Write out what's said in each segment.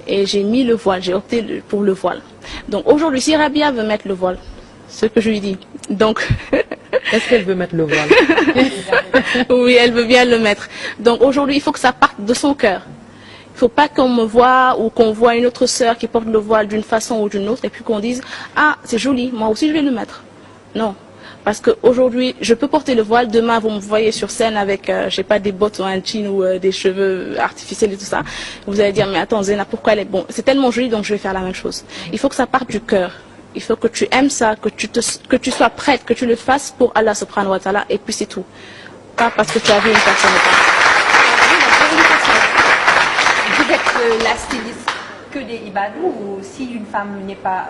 et j'ai mis le voile, j'ai opté pour le voile. Donc aujourd'hui, si Rabia veut mettre le voile, ce que je lui dis, donc... Est-ce qu'elle veut mettre le voile? Oui, elle veut bien le mettre. Donc aujourd'hui, il faut que ça parte de son cœur. Il ne faut pas qu'on me voit ou qu'on voit une autre sœur qui porte le voile d'une façon ou d'une autre et puis qu'on dise « Ah, c'est joli, moi aussi je vais le mettre ». Non. Parce qu'aujourd'hui, je peux porter le voile. Demain, vous me voyez sur scène avec, je sais pas, des bottes ou un jean ou des cheveux artificiels et tout ça. Vous allez dire, mais attends, Zéna, pourquoi elle est bon? C'est tellement joli, donc je vais faire la même chose. Il faut que ça parte du cœur. Il faut que tu aimes ça, que tu sois prête, que tu le fasses pour Allah subhanahu wa ta'ala, et puis c'est tout. Pas parce que tu as vu une personne ou pas. Vous êtes la styliste que des ibadous, ou si une femme n'est pas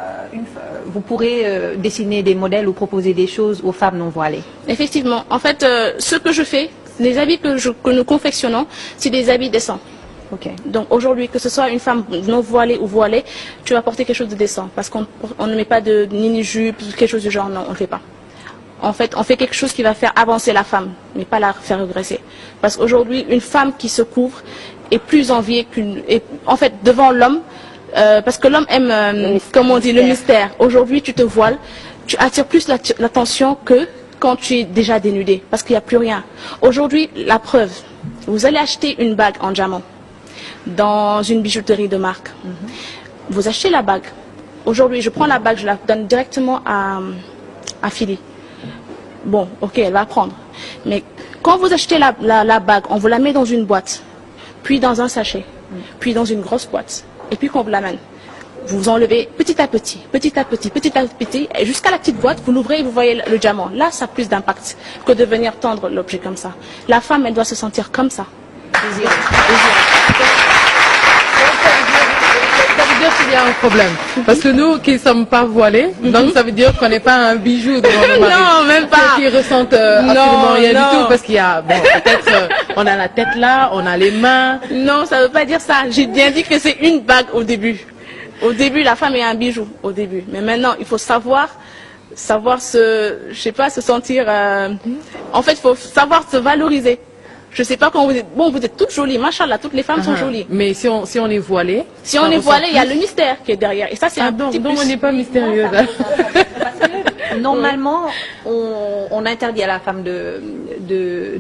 vous pourrez dessiner des modèles ou proposer des choses aux femmes non voilées? Effectivement. En fait, ce que je fais, les habits que nous confectionnons, c'est des habits décents. Okay. Donc aujourd'hui, que ce soit une femme non voilée ou voilée, tu vas porter quelque chose de décent. Parce qu'on ne met pas de mini-jupe, quelque chose du genre, non, on ne le fait pas. En fait, on fait quelque chose qui va faire avancer la femme, mais pas la faire regresser. Parce qu'aujourd'hui, une femme qui se couvre est plus enviée qu'une... En fait, devant l'homme, parce que l'homme aime, comme on dit, le mystère. Aujourd'hui, tu te voiles, tu attires plus l'attention que quand tu es déjà dénudé, parce qu'il n'y a plus rien. Aujourd'hui, la preuve, vous allez acheter une bague en diamant dans une bijouterie de marque. Vous achetez la bague. Aujourd'hui, je prends la bague, je la donne directement à Philly. Bon, ok, elle va prendre. Mais quand vous achetez la bague, on vous la met dans une boîte, puis dans un sachet, puis dans une grosse boîte, et puis qu'on vous l'amène. Vous enlevez petit à petit, petit à petit, petit à petit, et jusqu'à la petite boîte, vous l'ouvrez et vous voyez le diamant. Là, ça a plus d'impact que de venir tendre l'objet comme ça. La femme, elle doit se sentir comme ça. Désirée. Ça veut dire qu'il y a un problème. Parce que nous qui ne sommes pas voilés, donc ça veut dire qu'on n'est pas un bijou devant nos maris. Non, même pas. Ceux qui ressentent absolument rien du tout, parce qu'il y a, bon, peut-être, on a la tête là, on a les mains. Non, ça ne veut pas dire ça. J'ai bien dit que c'est une bague au début. Au début, la femme est un bijou, au début. Mais maintenant, il faut savoir se, je sais pas, se sentir, en fait, il faut savoir se valoriser. Je sais pas quand vous êtes, bon, vous êtes toutes jolies, machallah, toutes les femmes sont jolies. Mais si on est voilé. Si on est voilé, il y a le mystère qui est derrière. Et ça, c'est un petit donc plus. on n'est pas mystérieuse. Normalement, on interdit à la femme de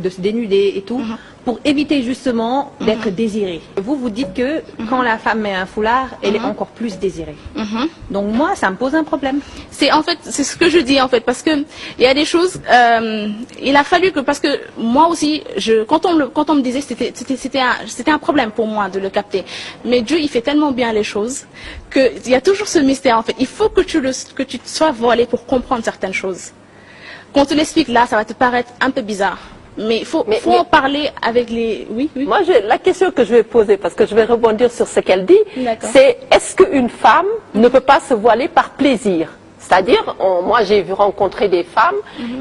se dénuder et tout, pour éviter justement d'être désirée. Vous dites que quand la femme met un foulard, elle est encore plus désirée. Donc moi, ça me pose un problème. En fait, c'est ce que je dis en fait, parce que il y a des choses. Il a fallu que, parce que moi aussi, quand on me disait, c'était un problème pour moi de le capter. Mais Dieu, il fait tellement bien les choses que il y a toujours ce mystère en fait. Il faut que tu sois voilé pour comprendre certaines choses. Quand on te l'explique là, ça va te paraître un peu bizarre. Mais il faut en parler avec les... Oui. Moi, la question que je vais poser, parce que je vais rebondir sur ce qu'elle dit, c'est est-ce qu'une femme ne peut pas se voiler par plaisir? C'est-à-dire, moi j'ai vu rencontrer des femmes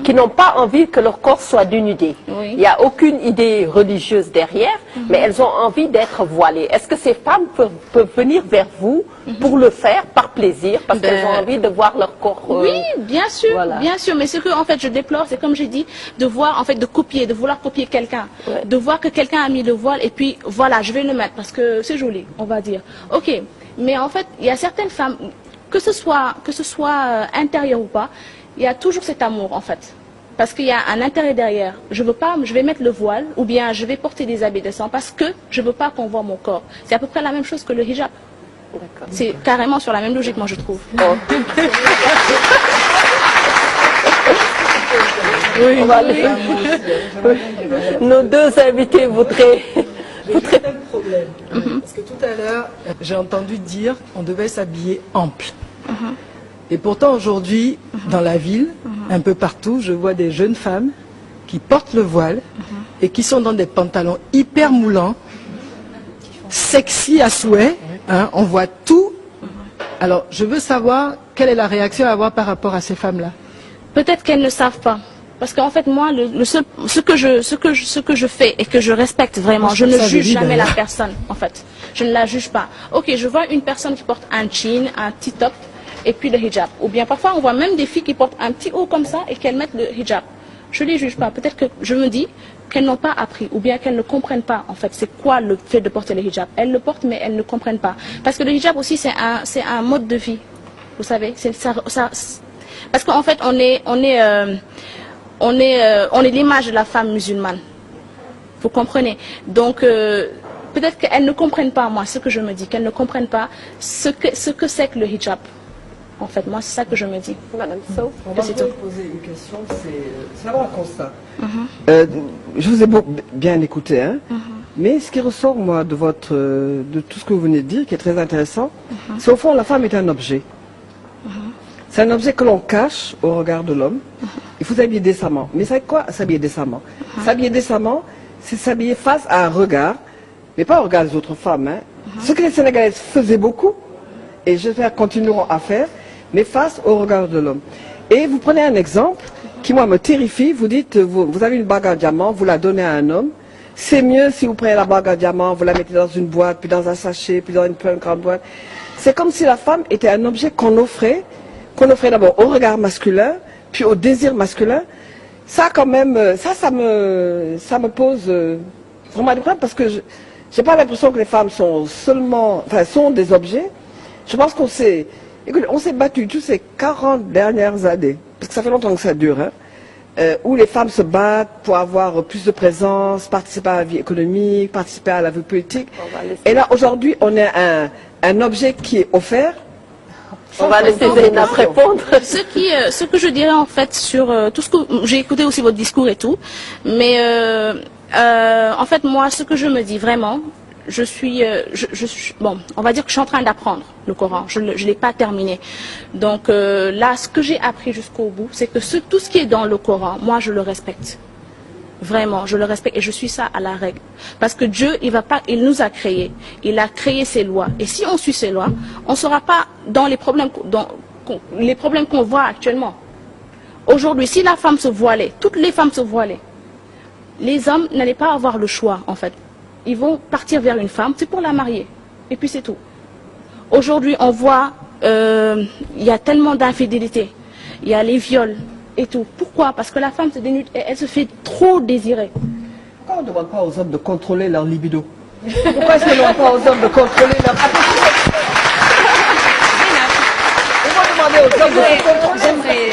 qui n'ont pas envie que leur corps soit dénudé. Il n'y a aucune idée religieuse derrière, mais elles ont envie d'être voilées. Est-ce que ces femmes peuvent venir vers vous pour le faire par plaisir, parce qu'elles ont envie de voir leur corps Oui, bien sûr, voilà. Bien sûr. Mais ce que en fait je déplore, c'est comme j'ai dit, de voir en fait de vouloir copier quelqu'un, de voir que quelqu'un a mis le voile et puis voilà, je vais le mettre parce que c'est joli, on va dire. Ok, mais en fait, il y a certaines femmes. Que ce soit intérieur ou pas, il y a toujours cet amour en fait. Parce qu'il y a un intérêt derrière. Je vais mettre le voile ou bien je vais porter des habits décents parce que je ne veux pas qu'on voit mon corps. C'est à peu près la même chose que le hijab. C'est carrément sur la même logique, moi je trouve. Oui, on va aller. Nos deux invités voudraient... C'est un problème. Parce que tout à l'heure, j'ai entendu dire qu'on devait s'habiller ample. Et pourtant, aujourd'hui, dans la ville, un peu partout, je vois des jeunes femmes qui portent le voile et qui sont dans des pantalons hyper moulants, sexy à souhait. Hein, on voit tout. Alors, je veux savoir quelle est la réaction à avoir par rapport à ces femmes-là. Peut-être qu'elles ne savent pas. Parce qu'en fait, moi, ce que je fais et que je respecte vraiment, je ne juge jamais la personne, en fait. Je ne la juge pas. Ok, je vois une personne qui porte un jean, un petit top, et puis le hijab. Ou bien parfois, on voit même des filles qui portent un petit haut comme ça et qu'elles mettent le hijab. Je ne les juge pas. Peut-être que je me dis qu'elles n'ont pas appris ou bien qu'elles ne comprennent pas en fait c'est quoi le fait de porter le hijab. Elles le portent mais elles ne comprennent pas. Parce que le hijab aussi c'est un mode de vie. Vous savez, parce qu'en fait on est l'image de la femme musulmane. Vous comprenez? Donc peut-être qu'elles ne comprennent pas, moi, ce que je me dis, qu'elles ne comprennent pas ce que c'est que le hijab. En fait, moi, c'est ça que je me dis. Madame Sow. On va vous poser une question, c'est d'abord un constat. Je vous ai bien écouté, hein, mais ce qui ressort, moi, de tout ce que vous venez de dire, qui est très intéressant, c'est au fond, la femme est un objet. C'est un objet que l'on cache au regard de l'homme. Il faut s'habiller décemment. Mais c'est quoi s'habiller décemment? S'habiller décemment, c'est s'habiller face à un regard, mais pas au regard des autres femmes. Hein. Ce que les Sénégalaises faisaient beaucoup, et j'espère continueront à faire, mais face au regard de l'homme. Et vous prenez un exemple qui, moi, me terrifie. Vous dites, vous avez une bague en diamant, vous la donnez à un homme. C'est mieux si vous prenez la bague en diamant, vous la mettez dans une boîte, puis dans un sachet, puis dans une grande boîte. C'est comme si la femme était un objet qu'on offrait d'abord au regard masculin, puis au désir masculin. Ça, quand même, ça me pose vraiment des problèmes, parce que j'ai pas l'impression que les femmes sont sont des objets. Je pense qu'on s'est battu tous ces 40 dernières années, parce que ça fait longtemps que ça dure, hein, où les femmes se battent pour avoir plus de présence, participer à la vie économique, participer à la vie politique. Et là, aujourd'hui, on est un objet qui est offert. On va laisser Zeynab répondre. Ce que je dirais en fait sur tout ce que j'ai écouté aussi votre discours et tout, mais en fait moi ce que je me dis vraiment, je suis bon, on va dire que je suis en train d'apprendre le Coran, je l'ai pas terminé. Donc là ce que j'ai appris jusqu'au bout, c'est que tout ce qui est dans le Coran, moi je le respecte. Vraiment, je le respecte et je suis ça à la règle. Parce que Dieu, il nous a créés. Il a créé ses lois. Et si on suit ses lois, on ne sera pas dans les problèmes qu'on voit actuellement. Aujourd'hui, si la femme se voilait, toutes les femmes se voilaient, les hommes n'allaient pas avoir le choix, en fait. Ils vont partir vers une femme, c'est pour la marier. Et puis c'est tout. Aujourd'hui, on voit, il y a tellement d'infidélité. Il y a les viols. Et tout. Pourquoi? Parce que la femme se dénude et elle se fait trop désirer. Pourquoi on ne demande pas aux hommes de contrôler leur libido? Pourquoi est-ce qu'on ne demande pas aux hommes de contrôler leur...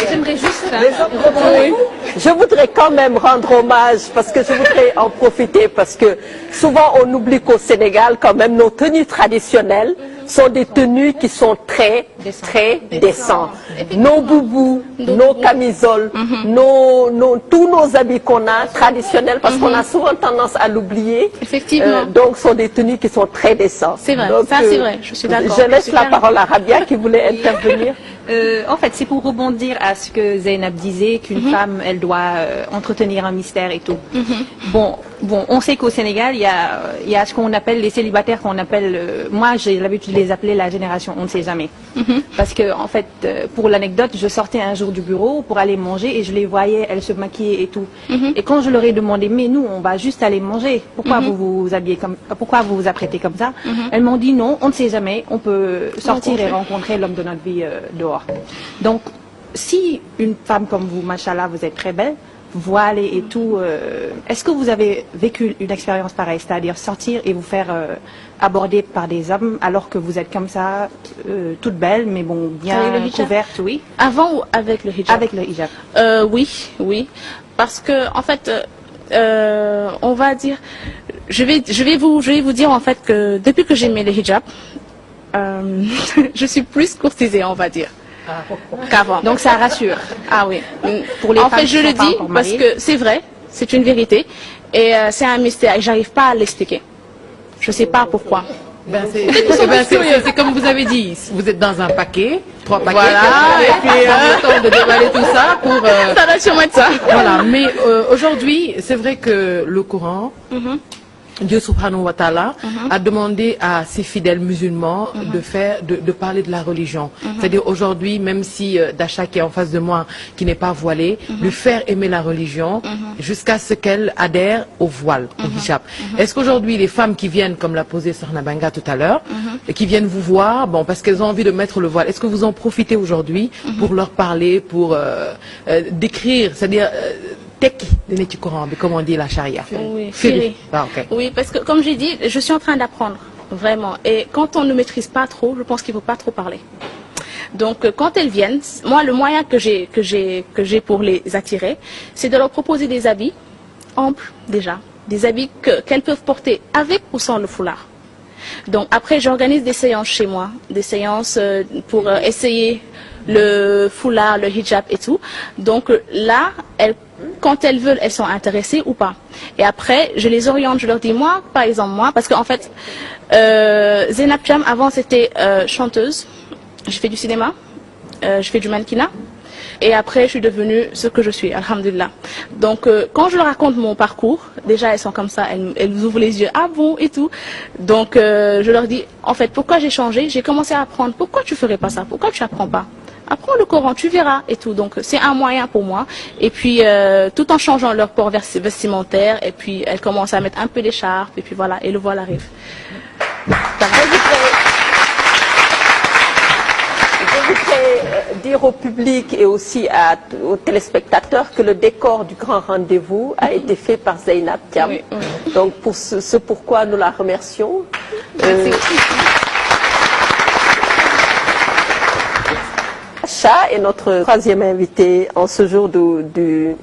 J'aimerais juste... Je voudrais quand même rendre hommage, parce que je voudrais en profiter, parce que souvent on oublie qu'au Sénégal, quand même, nos tenues traditionnelles sont des tenues qui sont très décentes. Nos boubous, nos camisoles, tous nos habits qu'on a traditionnels, parce qu'on a souvent tendance à l'oublier. Effectivement. Donc, sont des tenues qui sont très décentes. C'est vrai, donc, ça c'est vrai, je suis d'accord. Je laisse la parole à Rabia qui voulait intervenir. En fait, c'est pour rebondir à ce que Zeynab disait, qu'une femme, elle doit entretenir un mystère et tout. Bon, on sait qu'au Sénégal, il y a ce qu'on appelle les célibataires, qu'on appelle, moi j'ai l'habitude de les appeler la génération on ne sait jamais. Parce que, en fait, pour l'anecdote, je sortais un jour du bureau pour aller manger et je les voyais, elles se maquillaient et tout. Et quand je leur ai demandé, mais nous, on va juste aller manger, pourquoi vous vous habillez pourquoi vous vous apprêtez comme ça? Elles m'ont dit non, on ne sait jamais, on peut sortir et rencontrer l'homme de notre vie dehors. Donc, si une femme comme vous, machallah, vous êtes très belle, voilée et tout, est-ce que vous avez vécu une expérience pareille, c'est-à-dire sortir et vous faire aborder par des hommes alors que vous êtes comme ça, toute belle, mais bon, bien couverte, oui? Avant ou avec le hijab? Avec le hijab. Oui, parce que en fait, on va dire, je vais vous dire en fait que depuis que j'ai mis le hijab, je suis plus courtisée, on va dire. Qu'avant. Donc ça rassure. Ah oui. Pour les en femmes fait, je qui le sont pas dis encore parce mariées. que c'est vrai, c'est une vérité et c'est un mystère et j'arrive pas à l'expliquer. Je sais pas pourquoi. C'est comme vous avez dit, vous êtes dans un paquet, 3 paquets, Voilà, et puis le temps de déballer tout ça pour... Ça doit sûrement être ça. Voilà, mais aujourd'hui, c'est vrai que le Coran, Dieu subhanahu wa ta'ala a demandé à ses fidèles musulmans de parler de la religion. C'est-à-dire aujourd'hui, même si Dacha qui est en face de moi, qui n'est pas voilée, lui faire aimer la religion jusqu'à ce qu'elle adhère au voile, au hijab. Est-ce qu'aujourd'hui, les femmes qui viennent, comme l'a posé Sokhna Banga tout à l'heure, et qui viennent vous voir, bon, parce qu'elles ont envie de mettre le voile, est-ce que vous en profitez aujourd'hui pour leur parler, pour décrire, c'est-à-dire tekki dina ci Coran bi comme on dit la charia. Oui, Firi. Ah, ok. Oui, parce que comme j'ai dit, je suis en train d'apprendre, vraiment. Et quand on ne maîtrise pas trop, je pense qu'il ne faut pas trop parler. Donc, quand elles viennent, moi, le moyen que j'ai pour les attirer, c'est de leur proposer des habits amples, déjà. Des habits qu'elles peuvent porter avec ou sans le foulard. Donc, après, j'organise des séances chez moi, des séances pour essayer le foulard, le hijab et tout. Donc, là, quand elles veulent, elles sont intéressées ou pas. Et après, je les oriente, je leur dis, moi, par exemple, moi, parce qu'en fait, Zainab Cham, avant, c'était chanteuse. J'ai fait du cinéma, je fais du mannequinat. Et après, je suis devenue ce que je suis, alhamdulillah. Donc, quand je leur raconte mon parcours, déjà, elles sont comme ça, elles ouvrent les yeux, ah bon, et tout. Donc, je leur dis, en fait, pourquoi j'ai changé? J'ai commencé à apprendre. Pourquoi tu ferais pas ça? Pourquoi tu apprends pas? Apprends le Coran, tu verras, et tout. Donc, c'est un moyen pour moi. Et puis, tout en changeant leur port vestimentaire, et puis, elles commencent à mettre un peu d'écharpe, et puis voilà, et le voile arrive. Je voudrais dire au public et aussi aux téléspectateurs que le décor du grand rendez-vous a été fait par Zainab Thiam. Oui, oui. Donc pour ce pourquoi nous la remercions. Dacha est notre troisième invitée en ce jour du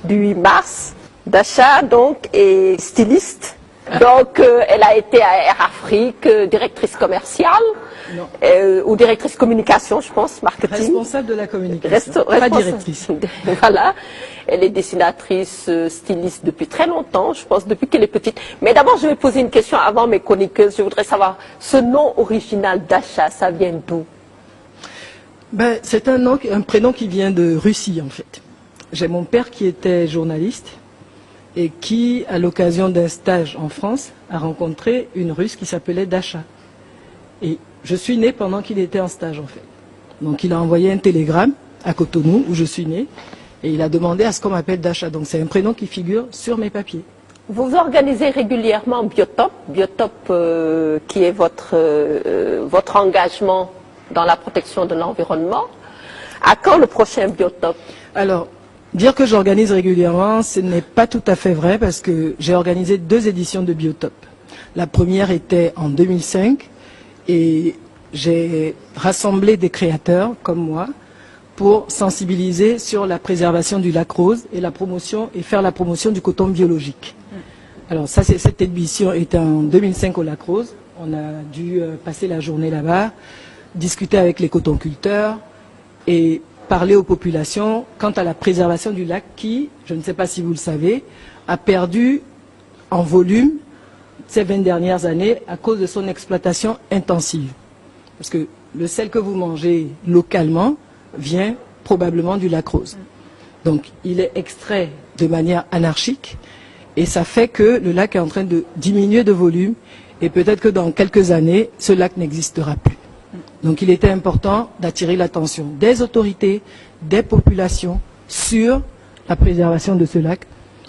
8 mars. Dacha donc est styliste. Donc elle a été à Air Afrique, directrice commerciale. Ou directrice communication, je pense, marketing. Responsable de la communication, pas directrice. Voilà, elle est dessinatrice, styliste depuis très longtemps, je pense, depuis qu'elle est petite. Mais d'abord, je vais poser une question avant mes chroniqueuses. Je voudrais savoir, ce nom original Dacha, ça vient d'où? Ben, c'est un prénom qui vient de Russie, en fait. J'ai mon père qui était journaliste et qui, à l'occasion d'un stage en France, a rencontré une Russe qui s'appelait Dacha. Et je suis née pendant qu'il était en stage, en fait. Donc, il a envoyé un télégramme à Cotonou, où je suis née, et il a demandé à ce qu'on m'appelle Dacha. Donc, c'est un prénom qui figure sur mes papiers. Vous organisez régulièrement Biotop, qui est votre engagement dans la protection de l'environnement. À quand le prochain Biotop? Alors, dire que j'organise régulièrement, ce n'est pas tout à fait vrai, parce que j'ai organisé 2 éditions de Biotop. La première était en 2005, et j'ai rassemblé des créateurs comme moi pour sensibiliser sur la préservation du lac Rose et faire la promotion du coton biologique. Alors ça, cette édition était en 2005 au lac Rose. On a dû passer la journée là-bas, discuter avec les cotonculteurs et parler aux populations quant à la préservation du lac qui, je ne sais pas si vous le savez, a perdu en volume ces 20 dernières années à cause de son exploitation intensive. Parce que le sel que vous mangez localement vient probablement du lac Rose. Donc il est extrait de manière anarchique et ça fait que le lac est en train de diminuer de volume et peut-être que dans quelques années, ce lac n'existera plus. Donc il était important d'attirer l'attention des autorités, des populations sur la préservation de ce lac.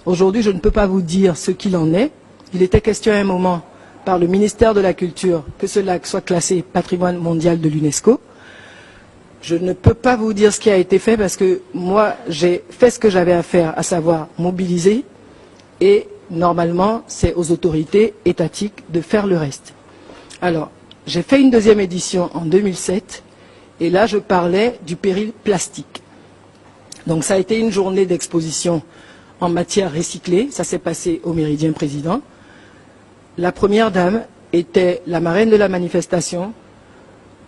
Aujourd'hui, je ne peux pas vous dire ce qu'il en est. Il était question à un moment par le ministère de la Culture que ce lac soit classé patrimoine mondial de l'UNESCO. Je ne peux pas vous dire ce qui a été fait parce que moi, j'ai fait ce que j'avais à faire, à savoir mobiliser et normalement, c'est aux autorités étatiques de faire le reste. Alors, j'ai fait une 2e édition en 2007 et là, je parlais du péril plastique. Donc, ça a été une journée d'exposition en matière recyclée. Ça s'est passé au Méridien Président. La première dame était la marraine de la manifestation.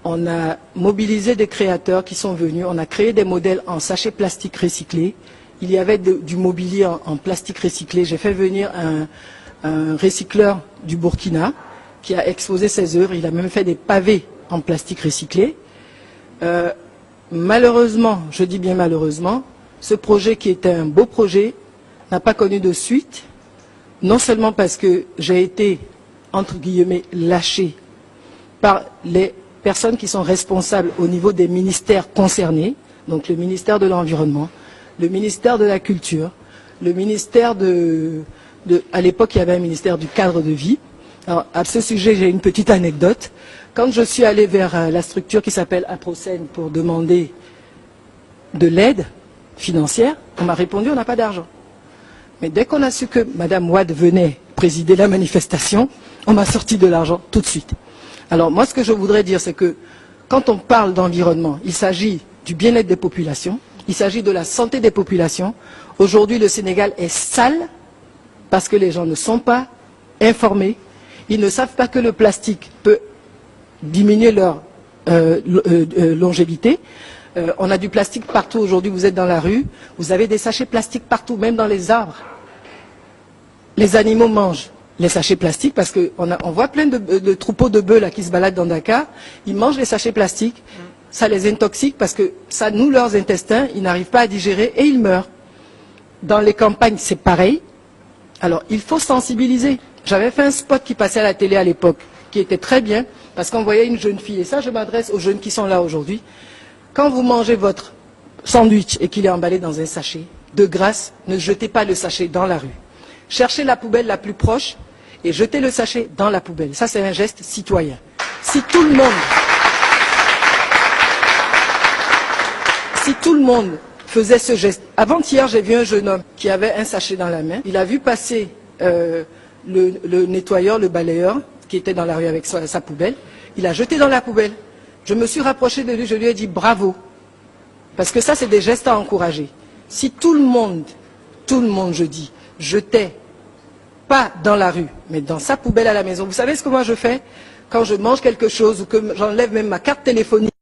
On a mobilisé des créateurs qui sont venus. On a créé des modèles en sachets plastiques recyclés. Il y avait du mobilier en plastique recyclé. J'ai fait venir un recycleur du Burkina qui a exposé ses œuvres. Il a même fait des pavés en plastique recyclé. Malheureusement, je dis bien malheureusement, ce projet qui était un beau projet n'a pas connu de suite. Non seulement parce que j'ai été, entre guillemets, lâché par les personnes qui sont responsables au niveau des ministères concernés, donc le ministère de l'Environnement, le ministère de la Culture, le ministère à l'époque, il y avait un ministère du cadre de vie. Alors, à ce sujet, j'ai une petite anecdote. Quand je suis allé vers la structure qui s'appelle Aprocène pour demander de l'aide financière, on m'a répondu, on n'a pas d'argent. Mais dès qu'on a su que Madame Wade venait présider la manifestation, on m'a sorti de l'argent tout de suite. Alors moi, ce que je voudrais dire, c'est que quand on parle d'environnement, il s'agit du bien-être des populations, il s'agit de la santé des populations. Aujourd'hui, le Sénégal est sale parce que les gens ne sont pas informés. Ils ne savent pas que le plastique peut diminuer leur longévité. On a du plastique partout aujourd'hui, vous êtes dans la rue, vous avez des sachets plastiques partout, même dans les arbres. Les animaux mangent les sachets plastiques parce qu'on voit plein de troupeaux de bœufs là, qui se baladent dans Dakar, ils mangent les sachets plastiques, ça les intoxique parce que ça noue leurs intestins, ils n'arrivent pas à digérer et ils meurent. Dans les campagnes, c'est pareil. Alors, il faut sensibiliser. J'avais fait un spot qui passait à la télé à l'époque, qui était très bien, parce qu'on voyait une jeune fille, et ça je m'adresse aux jeunes qui sont là aujourd'hui. Quand vous mangez votre sandwich et qu'il est emballé dans un sachet, de grâce, ne jetez pas le sachet dans la rue. Cherchez la poubelle la plus proche et jetez le sachet dans la poubelle. Ça, c'est un geste citoyen. Si tout le monde faisait ce geste. Avant-hier, j'ai vu un jeune homme qui avait un sachet dans la main. Il a vu passer le nettoyeur, le balayeur, qui était dans la rue avec sa poubelle. Il a jeté dans la poubelle. Je me suis rapproché de lui, je lui ai dit bravo. Parce que ça, c'est des gestes à encourager. Si tout le monde, je dis, jetait, pas dans la rue, mais dans sa poubelle à la maison. Vous savez ce que moi je fais? Quand je mange quelque chose ou que j'enlève même ma carte téléphonique,